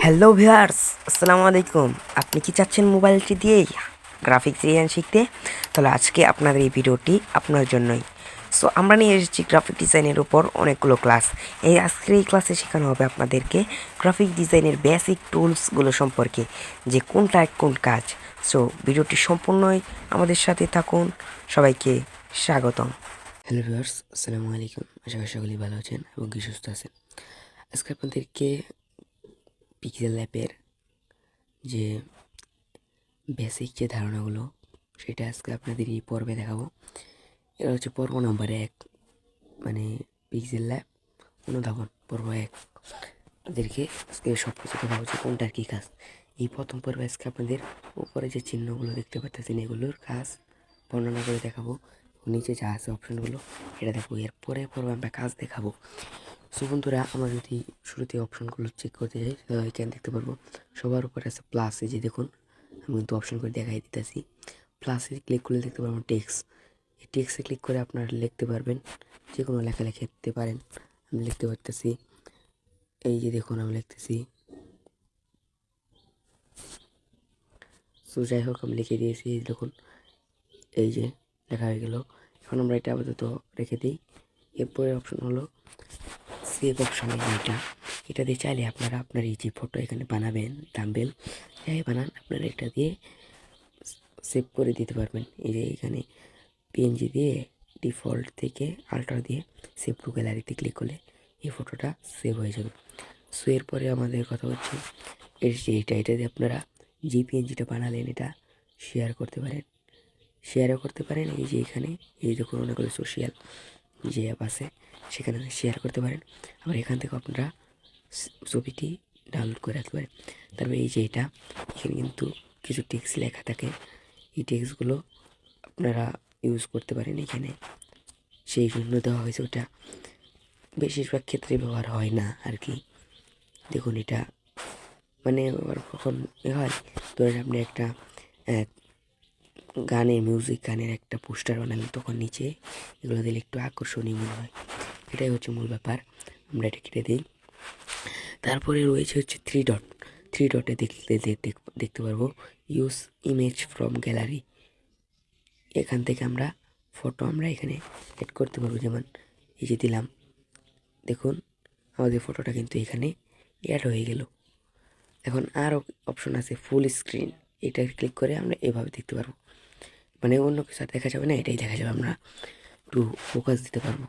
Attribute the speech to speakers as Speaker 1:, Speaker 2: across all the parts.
Speaker 1: Hello viewers, আসসালামু আলাইকুম। আপনি কি চাচ্ছেন মোবাইলটি দিয়েই গ্রাফিক্স ডিজাইন শিখতে? তাহলে আজকে আপনাদের এই ভিডিওটি আপনার জন্যই। সো আমরা নিয়ে এসেছি গ্রাফিক ডিজাইনের উপর অনেকগুলো ক্লাস। আজকের এই ক্লাসে শেখানো হবে আপনাদেরকে গ্রাফিক ডিজাইনের বেসিক টুলসগুলো সম্পর্কে, যে কোনটা কোন কাজ। সো ভিডিওটি সম্পূর্ণই আমাদের সাথে থাকুন। সবাইকে স্বাগতম। হ্যালো ভিউয়ার্স, আসসালামু আলাইকুম। আশা করি সকলেই ভালো আছেন এবং কি সুস্থ আছেন। আজকে আপনাদেরকে পিক্সেল ল্যাবের যে বেসিক যে ধারণাগুলো সেটা আজকে আপনাদের এই পর্বে দেখাবো। এটা হচ্ছে পর্ব নাম্বার 1, মানে পিক্সেল ল্যাব অনুধাবন পর্ব 1। আপনাদেরকে আজকে সব কিছু দেখা হচ্ছে কোনটার কী কাজ। এই প্রথম পর্বে আজকে আপনাদের উপরে যে চিহ্নগুলো দেখতে পাচ্ছেন এগুলোর কাজ বর্ণনা করে দেখাবো। নিচে যা আছে অপশনগুলো এটা দেখবো। এরপরে পর্বে আমরা কাজ দেখাবো। সো বন্ধুরা, আমরা যদি শুরুতে অপশনগুলো চেক করতে যাই এখানে দেখতে পারবো সবার উপরে আছে প্লাস। এই যে দেখুন, আমি কিন্তু অপশন করে দেখাই দিতেছি। প্লাসে ক্লিক করলে দেখতে পারবেন টেক্সট। এই টেক্সটে ক্লিক করে আপনারা লিখতে পারবেন, যে কোনো লেখা লিখতে পারেন। আমি লিখতে পারতেছি, এই যে দেখুন আমি লিখতেছি। সো যাই হোক, আমি লিখে দিয়েছি। এই দেখুন, এই যে লেখা হয়ে গেল। এখন আমরা এটা আপাতত রেখে দিই। এরপরে অপশন হলো সেভ অপশন। এটা দিয়ে চাইলে আপনারা আপনার এই যে ফটো এখানে বানাবেন, থাম্বনেল যাই বানান, আপনারা এটা দিয়ে সেভ করে দিতে পারবেন। এই যে এখানে পিএনজি দিয়ে ডিফল্ট থেকে আল্ট্রা দিয়ে সেভ টু গ্যালারিতে ক্লিক করলে এই ফটোটা সেভ হয়ে যাবে। সো এরপরে আমাদের কথা হচ্ছে এটা দিয়ে আপনারা যে পিএনজিটা বানালেন এটা শেয়ার করতে পারেন। শেয়ারও করতে পারেন। এই যে এখানে এই দেখুন অনেকগুলো সোশ্যাল যে অ্যাপ আছে সেখানে শেয়ার করতে পারেন। আবার এখান থেকে আপনারা ছবিটি ডাউনলোড করে রাখতে পারেন। তারপরে এই যে এখানে কিন্তু কিছু টেক্সট লেখা থাকে। এই টেক্সটগুলো আপনারা ইউজ করতে পারেন এখানে, সেই জন্য দেওয়া হয়েছে। ওটা বেশিরভাগ ক্ষেত্রে ব্যবহার হয় না আর কি। দেখুন এটা মানে আবার কখন হয়, ধরেন আপনি একটা গানের একটা পোস্টার বানালেন, তখন নিচে এগুলো দিলে একটু আকর্ষণীয় মনে হয়। এটাই হচ্ছে মূল ব্যাপার। আমরা এটা কেটে দিই। তারপরে রয়েছে হচ্ছে থ্রি ডটে দেখতে পারবো ইউজ ইমেজ ফ্রম গ্যালারি। এখান থেকে আমরা ফটো আমরা এখানে অ্যাড করতে পারবো। যেমন এই যে দিলাম, দেখুন আমাদের ফটোটা কিন্তু এখানে অ্যাড হয়ে গেল। এখন আরও অপশন আছে ফুল স্ক্রিন। এটা ক্লিক করে আমরা এভাবে দেখতে পারবো, মানে অন্য কিছু আর দেখা যাবে না, এটাই দেখা যাবে। আমরা একটু ফোকাস দিতে পারবো।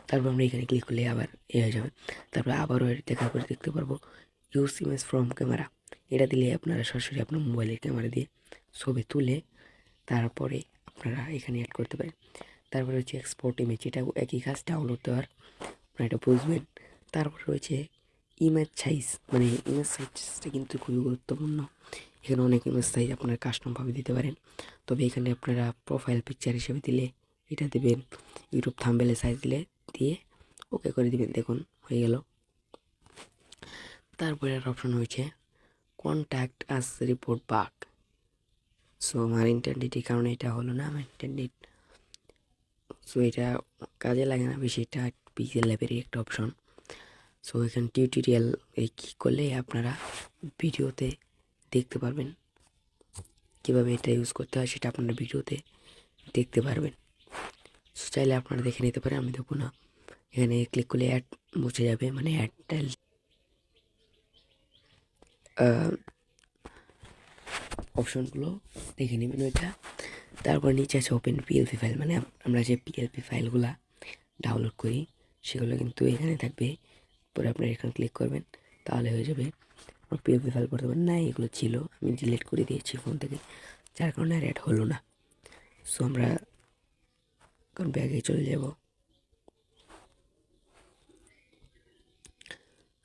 Speaker 1: তারপর আমরা এখানে ক্লিক করলে আবার হয়ে যাবে। তারপরে আবারও দেখা করে দেখতে পারবো ইউজ ইমেজ ফ্রম ক্যামেরা। এটা দিলে আপনারা সরাসরি আপনার মোবাইলের ক্যামেরা দিয়ে ছবি তুলে তারপরে আপনারা এখানে অ্যাড করতে পারেন। তারপরে হচ্ছে এক্সপোর্ট ইমেজ, এটাও একই কাজ, ডাউনলোড দেওয়ার, আপনারা এটা বুঝবেন। তারপরে রয়েছে ইমেজ সাইজ, মানে ইমেজ সাইজটা কিন্তু খুবই গুরুত্বপূর্ণ। এখানে অনেক ইমেজ সাইজ আপনারা কাস্টমভাবে দিতে পারেন। তবে এখানে আপনারা প্রোফাইল পিকচার হিসেবে দিলে এটা দেবেন, ইউটিউব থাম্বনেলের সাইজ দিয়ে ওকে করে দিবেন। দেখুন হয়ে গেল। তারপরে আর অপশন হয়েছে কন্ট্যাক্ট আস রিপোর্ট বাক। সো আমার ইন্টারনেটের কারণে এটা হলো না, আমার ইন্টারনেট। সো এটা কাজে লাগে না বেশি, এটা পিক্সেল ল্যাবেরই একটা অপশন। সো এখানে টিউটোরিয়াল ক্লিক করলে আপনারা ভিডিওতে দেখতে পারবেন কীভাবে এটা ইউজ করতে হয়, সেটা আপনারা ভিডিওতে দেখতে পারবেন। সো চাইলে আপনারা দেখে নিতে পারেন, আমি দেখবো না। এখানে ক্লিক করলে অ্যাড মুছে যাবে, মানে অ্যাডটা অপশনগুলো দেখে নেবেন ওইটা। তারপর নিচে আছে ওপেন পিএলপি ফাইল, মানে আমরা যে পিএলপি ফাইলগুলা ডাউনলোড করি সেগুলো কিন্তু এখানে থাকবে। পরে আপনারা এখানে ক্লিক করবেন, তাহলে হয়ে যাবে। পিএলপি ফাইল করতে পারেন না, এগুলো ছিল, আমি ডিলিট করে দিয়েছি ফোন থেকে, যার কারণে আর অ্যাড হলো না। সো আমরা এখন ব্যাগে চলে যাব।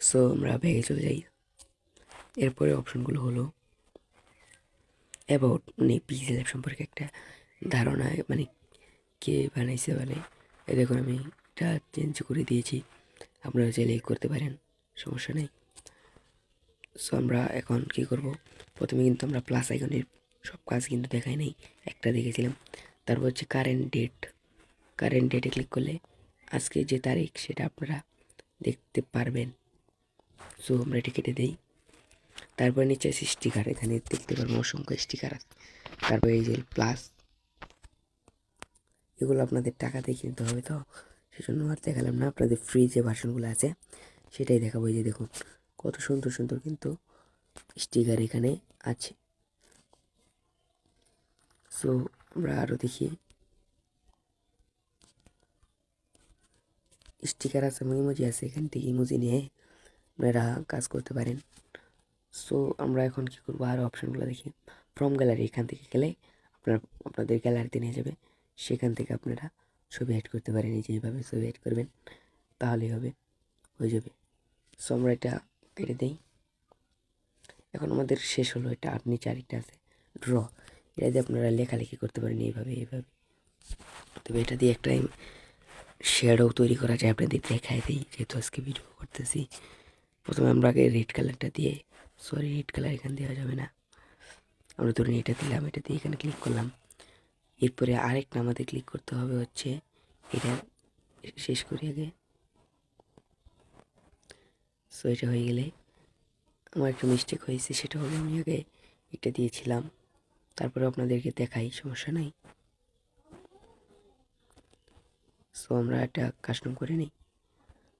Speaker 1: সো আমরা ব্যাগে চলে যাই। এরপরে অপশনগুলো হলো অ্যাবাউট, মানে পিক্সেল ল্যাব সম্পর্কে একটা ধারণা, মানে কে বানাইছে, মানে এই দেখুন আমি এটা চেঞ্জ করে দিয়েছি, আপনারা চাইলে করতে পারেন, সমস্যা নেই। সো আমরা এখন কি করব, প্রথমে কিন্তু আমরা প্লাস আইকনের সব কাজ কিন্তু দেখাই নাই, একটা দেখেছিলাম। তারপর হচ্ছে কারেন্ট ডেটে ক্লিক করলে আজকে যে তারিখ সেটা আপনারা দেখতে পারবেন। সো আমরা এটা কেটে দিই। তারপরে নিচে আছে স্টিকার, এখানে দেখতে পারবেন অসংখ্য স্টিকার আছে। তারপরে এই যে প্লাস, এগুলো আপনাদের টাকা দিয়ে কিনতে হবে, তো সেজন্য আর দেখালাম না। আপনাদের ফ্রি যে ভার্সনগুলো আছে সেটাই দেখাবো। এই যে দেখুন কত সুন্দর সুন্দর কিন্তু স্টিকার এখানে আছে। সো আমরা আরও দেখি, স্টিকার আছে এবং ইমোজি আছে, এখান থেকে ইমোজি নিয়ে আপনারা কাজ করতে পারেন। সো আমরা এখন কী করবো, আরও অপশানগুলো দেখি। ফ্রম গ্যালারি, এখান থেকে গেলে আপনাদের গ্যালারিতে নিয়ে যাবে, সেখান থেকে আপনারা ছবি অ্যাড করতে পারেন। এই যে এইভাবে ছবি অ্যাড করবেন, তাহলেই হয়ে যাবে। সো আমরা এটা কেটে দিই। এখন আমাদের শেষ হলো এটা, আর নিচে আরেকটা আছে ড্র, এটা দিয়ে আপনারা লেখালেখি করতে পারেন এইভাবে। তবে এটা দিয়ে একটা শ্যাডো তৈরি করা যায়, আপনাদের দেখাই দিই যেহেতু আজকে ভিডিও করতেছি। প্রথমে আমরা আগে রেড কালারটা দিয়ে, সরি রেড কালার এখানে দেওয়া যাবে না, আমরা ধরুন এটা দিলাম, এটা দিয়ে এখানে ক্লিক করলাম। এরপরে আরেকটা আমাদের ক্লিক করতে হবে হচ্ছে এটা শেষ করি আগে। সো এটা হয়ে গেলে আমার একটা মিস্টেক হয়েছে, সেটা হলো আমি আগে এটা দিয়েছিলাম, তারপরে আপনাদেরকে দেখাই, সমস্যা নাই। সো আমরা একটা কাস্টম করে নিই।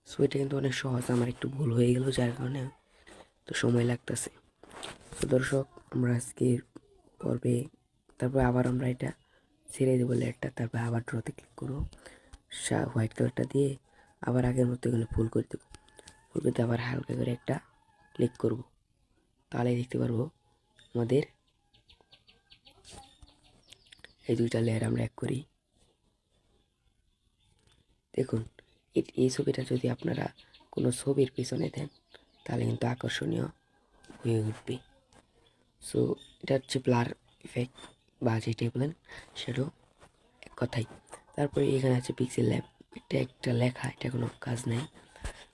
Speaker 1: সো এটা কিন্তু অনেক সহজ, আমার একটু ভুল হয়ে গেল যার কারণে তো সময় লাগতেছে। তো দর্শক, আমরা আজকের পর্বে তারপর আবার আমরা এটা ছেড়ে দেবো লেয়ারটা, তারপর আবার ড্রতে ক্লিক করবো, হোয়াইট কালারটা দিয়ে আবার আগের মতো এখানে ফুল করে দেবো। ফুল করতে আবার হালকা করে একটা ক্লিক করব, তাহলে দেখতে পারবো আমাদের এই দুইটা লেয়ার আমরা এক করি। দেখুন এই ছবিটা যদি আপনারা কোনো ছবির পিছনে দেন তাহলে কিন্তু আকর্ষণীয় হয়ে উঠবে। সো এটা হচ্ছে ব্লার ইফেক্ট বা যেটাই বলেন সেটাও এক কথাই। তারপরে এখানে আছে পিক্সেল ল্যাব, এটা একটা লেখা, এটা কোনো কাজ নেই।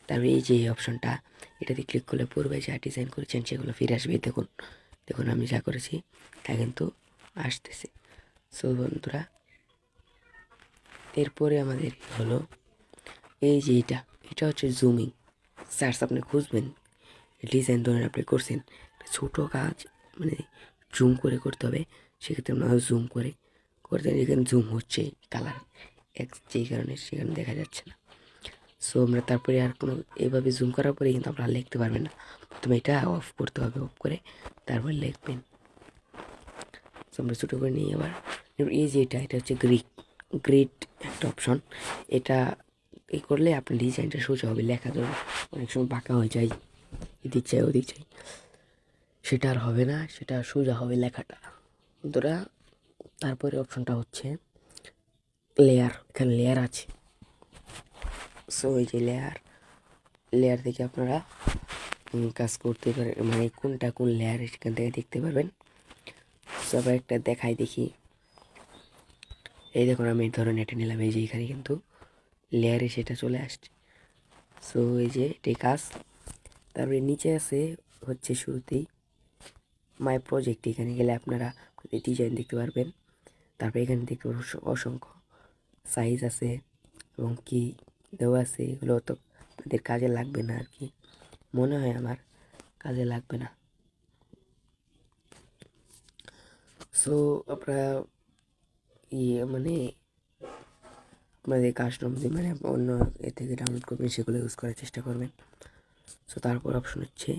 Speaker 1: তারপরে এই যে অপশনটা, এটাতে ক্লিক করলে পূর্বে যা ডিজাইন করেছেন সেগুলো ফিরে আসবে। দেখুন দেখুন আমি যা করেছি তা কিন্তু আসতেছে। সো বন্ধুরা, এরপরে আমাদের হলো এই যে এটা হচ্ছে জুমিং সার্চ, আপনি খুঁজবেন ডিজাইন ধরেন আপনি করছেন ছোটো কাজ, মানে জুম করে করতে হবে, সেক্ষেত্রে আমরা জুম করে করতে, এখানে জুম হচ্ছে কালার যেই কারণে সেখানে দেখা যাচ্ছে না। সো আমরা তারপরে আর কোনো এইভাবে জুম করার পরে কিন্তু আপনারা লিখতে পারবেন না, প্রথমে এটা অফ করতে হবে, অফ করে তারপর লিখবেন। সো আমরা ছোটো করে নিই। আবার এই যে এটা হচ্ছে গ্রিড একটা অপশন, এটা এই করলে আপনার ডিজাইনটা সোজা হবে। লেখা ধরুন অনেক সময় বাঁকা হয়ে যায়, এদিক চাই ওদিক চাই, সেটা আর হবে না, সেটা সোজা হবে লেখাটা বন্ধুরা। তারপরে অপশনটা হচ্ছে লেয়ার, এখানে লেয়ার আছে। সো এই যে লেয়ার থেকে আপনারা কাজ করতে পারেন, মানে কোনটা কোন লেয়ার সেখান থেকে দেখতে পারবেন। সো আবার একটা দেখাই দেখি, এই দেখুন আমি ধরুন এটা নিলাম, এই যে এখানে কিন্তু লেয়ারে সেটা চলে আসছে। সো এই যে এটাই কাজ। তারপরে নিচে আছে হচ্ছে শুরুতেই মাই প্রজেক্ট, এখানে গেলে আপনারা ডিজাইন দেখতে পারবেন। তারপরে এখানে দেখতে অসংখ্য সাইজ আছে এবং কি দেওয়া আছে, এগুলো তো আপনাদের কাজে লাগবে না আর কি, মনে হয় আমার কাজে লাগবে না। সো আপনারা মানে আপনাদের কাস্টম মানে অন্য এ থেকে ডাউনলোড করবেন, সেগুলো ইউজ করার চেষ্টা করবেন। সো তারপর অপশন হচ্ছে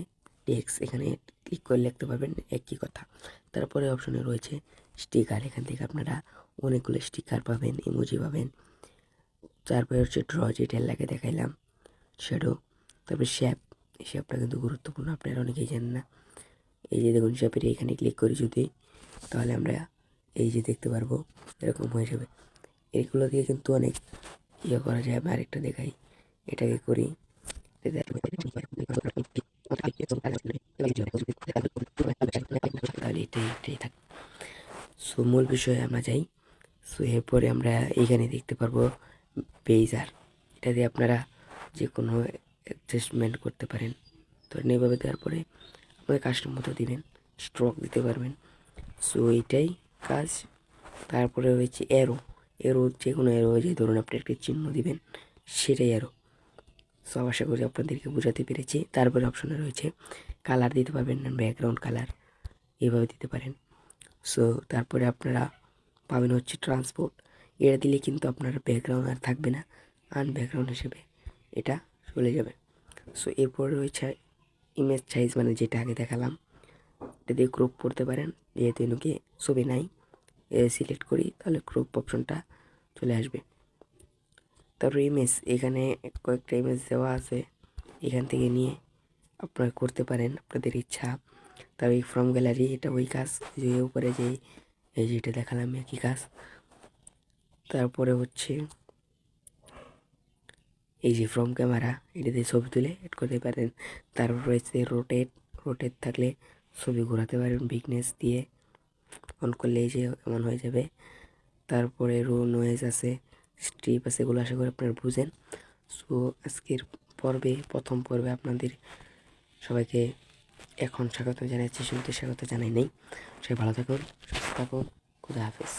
Speaker 1: টেক্সট, এখানে ক্লিক করে লিখতে পারবেন একই কথা। তারপরে অপশনে রয়েছে স্টিকার, এখান থেকে আপনারা অনেকগুলো স্টিকার পাবেন, ইমোজি পাবেন। তারপরে হচ্ছে ড্র, যেটা লাগে দেখাইলাম, শ্যাডো। তারপরে শেপ, এই শেপটা কিন্তু গুরুত্বপূর্ণ, আপনারা অনেকেই জানেন না। এই যে দেখুন শেপের এখানে ক্লিক করি যদি, তাহলে আমরা এই যে দেখতে পারবো এরকম হয়ে যাবে। এগুলো দিয়ে কিন্তু অনেক করা যায়। আমি আরেকটা দেখাই, এটাকে করি, তাহলে এটাই থাক। সো মূল বিষয়ে আমরা যাই। সো এরপরে আমরা এইখানে দেখতে পারবো পেজার, এটা দিয়ে আপনারা যে কোনো অ্যাডজাস্টমেন্ট করতে পারেন। ধরেন এইভাবে দেওয়ার পরে আপনাদের কাস্টম মতো দিবেন, স্ট্রোক দিতে পারবেন। সো এইটাই কাজ। তারপরে রয়েছে এরো যে কোনো এরো, যে ধরুন আপনি একটা চিহ্ন দিবেন সেটাই এরো। সো আশা করি আপনাদেরকে বোঝাতে পেরেছি। তারপরে অপশনে রয়েছে কালার দিতে পারবেন, ব্যাকগ্রাউন্ড কালার এইভাবে দিতে পারেন। সো তারপরে আপনারা পাবেন হচ্ছে ট্রান্সপোর্ট। এটা দিলে কিন্তু আপনার ব্যাকগ্রাউন্ড আর থাকবে না, ব্যাকগ্রাউন্ড হিসেবে এটা চলে যাবে। সো এরপর রয়েছে ইমেজ সাইজ, মানে যেটা আগে দেখালাম, এটা দিয়ে ক্রপ করতে পারেন। যেহেতু এনুকে ছবি নাই, সিলেক্ট করি তাহলে ক্রপ অপশনটা চলে আসবে। তারপর ইমেজ, এখানে কয়েকটা ইমেজ দেওয়া আছে, এখান থেকে নিয়ে আপনারা করতে পারেন আপনাদের ইচ্ছা। তবে ফ্রম গ্যালারি এটা ওই কাজ, যে উপরে যে এই যেটা দেখালাম একই কাজ। তারপরে হচ্ছে এই যে ফ্রম ক্যামেরা, এটা দিয়ে ছবি তুলে এড করতে পারেন। তারপর রয়েছে রোটেট, রোটেট থাকলে ছবি ঘোরাতে পারেন বিগনেস দিয়ে, অন করলে এই যে এমন হয়ে যাবে। তারপরে রো নয়েজ আছে, স্ট্রিপ আছে, এগুলো আশা করি আপনারা বুঝেন। সো আজকের প্রথম পর্বে আপনাদের সবাইকে এখন স্বাগত জানাচ্ছি, শুনতে স্বাগত জানাই নেই। সবাই ভালো থাকুন, সুস্থ থাকুন, খুদা হাফেজ।